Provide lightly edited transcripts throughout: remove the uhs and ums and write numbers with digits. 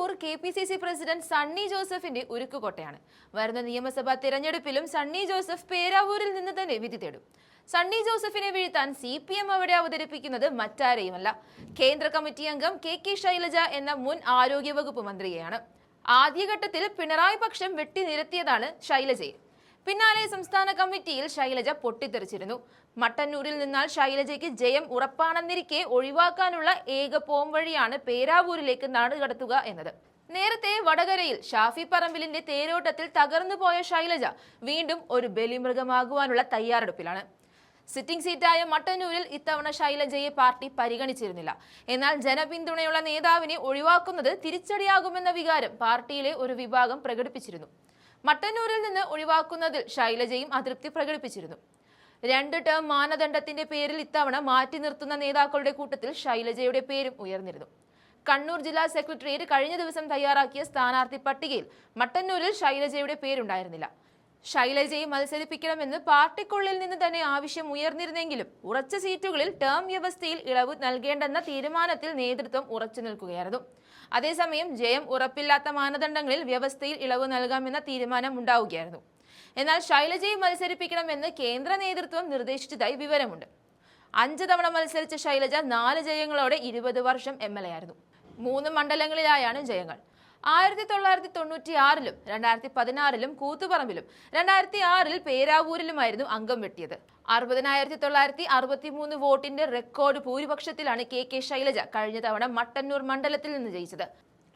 Peravoor KPCC president Sunny ജോസഫിന്റെ ഉരുക്കുകോട്ടയാണ്. വരുന്ന നിയമസഭാ തിരഞ്ഞെടുപ്പിലും സണ്ണി ജോസഫ് പേരാവൂരിൽ നിന്ന് തന്നെ വിധി തേടും. സണ്ണി ജോസഫിനെ വീഴ്ത്താൻ CPM അവിടെ അവതരിപ്പിക്കുന്നത് മറ്റാരെയുമല്ല, കേന്ദ്ര കമ്മിറ്റി അംഗം KK ശൈലജ എന്ന മുൻ ആരോഗ്യവകുപ്പ് മന്ത്രിയെയാണ്. ആദ്യഘട്ടത്തിൽ പിണറായി പക്ഷം വെട്ടിനിരത്തിയതാണ് ശൈലജയെ. പിന്നാലെ സംസ്ഥാന കമ്മിറ്റിയിൽ ശൈലജ പൊട്ടിത്തെറിച്ചിരുന്നു. മട്ടന്നൂരിൽ നിന്നാൽ ശൈലജയ്ക്ക് ജയം ഉറപ്പാണെന്നിരിക്കെ ഒഴിവാക്കാനുള്ള ഏക പോംവഴിയാണ് പേരാവൂരിലേക്ക് നാടുകടത്തുക എന്നത്. നേരത്തെ വടകരയിൽ ഷാഫി പറമ്പിലിന്റെ തേരോട്ടത്തിൽ തകർന്നുപോയ ശൈലജ വീണ്ടും ഒരു ബലിമൃഗമാകുവാനുള്ള തയ്യാറെടുപ്പിലാണ്. സിറ്റിംഗ് സീറ്റായ മട്ടന്നൂരിൽ ഇത്തവണ ശൈലജയെ പാർട്ടി പരിഗണിച്ചിരുന്നില്ല. എന്നാൽ ജനപിന്തുണയുള്ള നേതാവിനെ ഒഴിവാക്കുന്നത് തിരിച്ചടിയാകുമെന്ന വികാരം പാർട്ടിയിലെ ഒരു വിഭാഗം പ്രകടിപ്പിച്ചിരുന്നു. മട്ടന്നൂരിൽ നിന്ന് ഒഴിവാക്കുന്നതിൽ ശൈലജയും അതൃപ്തി പ്രകടിപ്പിച്ചിരുന്നു. 2 ടേം മാനദണ്ഡത്തിന്റെ പേരിൽ ഇത്തവണ മാറ്റി നിർത്തുന്ന നേതാക്കളുടെ കൂട്ടത്തിൽ ശൈലജയുടെ പേരും ഉയർന്നിരുന്നു. കണ്ണൂർ ജില്ലാ സെക്രട്ടേറിയറ്റ് കഴിഞ്ഞ ദിവസം തയ്യാറാക്കിയ സ്ഥാനാർത്ഥി പട്ടികയിൽ മട്ടന്നൂരിൽ ശൈലജയുടെ പേരുണ്ടായിരുന്നില്ല. ശൈലജയെ മത്സരിപ്പിക്കണമെന്ന് പാർട്ടിക്കുള്ളിൽ നിന്ന് തന്നെ ആവശ്യം ഉയർന്നിരുന്നെങ്കിലും ഉറച്ച സീറ്റുകളിൽ ടേം വ്യവസ്ഥയിൽ ഇളവ് നൽകേണ്ടെന്ന തീരുമാനത്തിൽ നേതൃത്വം ഉറച്ചു നിൽക്കുകയായിരുന്നു. അതേസമയം ജയം ഉറപ്പില്ലാത്ത മാനദണ്ഡങ്ങളിൽ വ്യവസ്ഥയിൽ ഇളവ് നൽകാമെന്ന തീരുമാനം ഉണ്ടാവുകയായിരുന്നു. എന്നാൽ ശൈലജയെ മത്സരിപ്പിക്കണമെന്ന് കേന്ദ്ര നേതൃത്വം നിർദ്ദേശിച്ചതായി വിവരമുണ്ട്. 5 തവണ മത്സരിച്ച ശൈലജ 4 ജയങ്ങളോടെ 20 വർഷം MLA ആയിരുന്നു. 3 മണ്ഡലങ്ങളിലായാണ് ജയങ്ങൾ. 1996-ലും 2016-ലും കൂത്തുപറമ്പിലും 2006-ൽ പേരാവൂരിലുമായിരുന്നു അംഗം വെട്ടിയത്. 60,963 വോട്ടിന്റെ റെക്കോർഡ് ഭൂരിപക്ഷത്തിലാണ് KK ശൈലജ കഴിഞ്ഞ തവണ മട്ടന്നൂർ മണ്ഡലത്തിൽ നിന്ന് ജയിച്ചത്.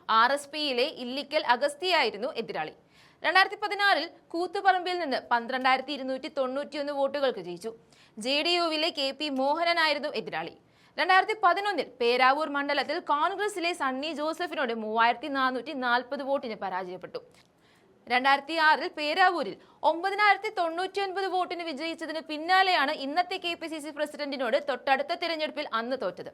RSPയിലെ ഇല്ലിക്കൽ അഗസ്തിയായിരുന്നു എതിരാളി. 2016-ൽ കൂത്തുപറമ്പിൽ നിന്ന് 12,291 വോട്ടുകൾക്ക് ജയിച്ചു. JDUവിലെ KP മോഹനനായിരുന്നു എതിരാളി. 2011-ൽ പേരാവൂർ മണ്ഡലത്തിൽ കോൺഗ്രസിലെ സണ്ണി ജോസഫിനോട് 3,440 വോട്ടിന് പരാജയപ്പെട്ടു. 2006-ൽ പേരാവൂരിൽ 9,099 വോട്ടിന് വിജയിച്ചതിന് പിന്നാലെയാണ് ഇന്നത്തെ KPCC പ്രസിഡന്റിനോട് തൊട്ടടുത്ത തിരഞ്ഞെടുപ്പിൽ അന്ന് തോറ്റത്.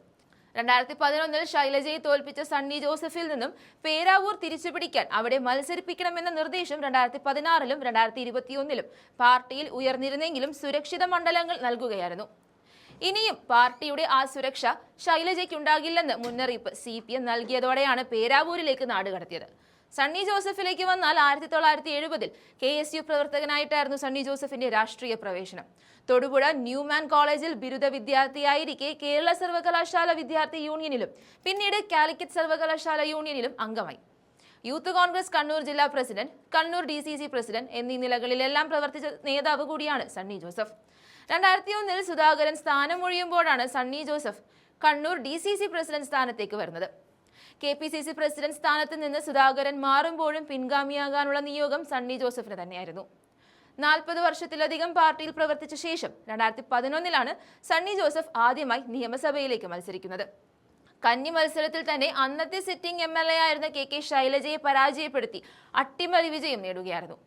2011-ൽ ശൈലജയെ തോൽപ്പിച്ച സണ്ണി ജോസഫിൽ നിന്നും പേരാവൂർ തിരിച്ചുപിടിക്കാൻ അവിടെ മത്സരിപ്പിക്കണമെന്ന നിർദ്ദേശം 2016-ലും 2021-ലും പാർട്ടിയിൽ ഉയർന്നിരുന്നെങ്കിലും സുരക്ഷിത മണ്ഡലങ്ങൾ നൽകുകയായിരുന്നു. ഇനിയും പാർട്ടിയുടെ ആ സുരക്ഷ ശൈലജയ്ക്കുണ്ടാകില്ലെന്ന് മുന്നറിയിപ്പ് CPM നൽകിയതോടെയാണ് പേരാവൂരിലേക്ക് നാടുകടത്തിയത്. സണ്ണി ജോസഫിലേക്ക് വന്നാൽ 1970-ൽ KSU പ്രവർത്തകനായിട്ടായിരുന്നു സണ്ണി ജോസഫിന്റെ രാഷ്ട്രീയ പ്രവേശനം. തൊടുപുഴ ന്യൂമാൻ കോളേജിൽ ബിരുദ വിദ്യാർത്ഥിയായിരിക്കെ കേരള സർവകലാശാല വിദ്യാർത്ഥി യൂണിയനിലും പിന്നീട് കാലിക്കറ്റ് സർവകലാശാല യൂണിയനിലും അംഗമായി. യൂത്ത് കോൺഗ്രസ് കണ്ണൂർ ജില്ലാ പ്രസിഡന്റ്, കണ്ണൂർ DCC പ്രസിഡന്റ് എന്നീ നിലകളിലെല്ലാം പ്രവർത്തിച്ച നേതാവ് കൂടിയാണ് സണ്ണി ജോസഫ്. 2001-ൽ സുധാകരൻ സ്ഥാനമൊഴിയുമ്പോഴാണ് സണ്ണി ജോസഫ് കണ്ണൂർ DCC പ്രസിഡന്റ് സ്ഥാനത്തേക്ക് വരുന്നത്. KPCC പ്രസിഡന്റ് സ്ഥാനത്ത് നിന്ന് സുധാകരൻ മാറുമ്പോഴും പിൻഗാമിയാകാനുള്ള നിയോഗം സണ്ണി ജോസഫിന് തന്നെയായിരുന്നു. 40 വർഷത്തിലധികം പാർട്ടിയിൽ പ്രവർത്തിച്ച ശേഷം 2011-ലാണ് സണ്ണി ജോസഫ് ആദ്യമായി നിയമസഭയിലേക്ക് മത്സരിക്കുന്നത്. കന്നി മത്സരത്തിൽ തന്നെ അന്നത്തെ സിറ്റിംഗ് MLA ആയിരുന്ന KK ശൈലജയെ പരാജയപ്പെടുത്തി അട്ടിമറി വിജയം നേടുകയായിരുന്നു.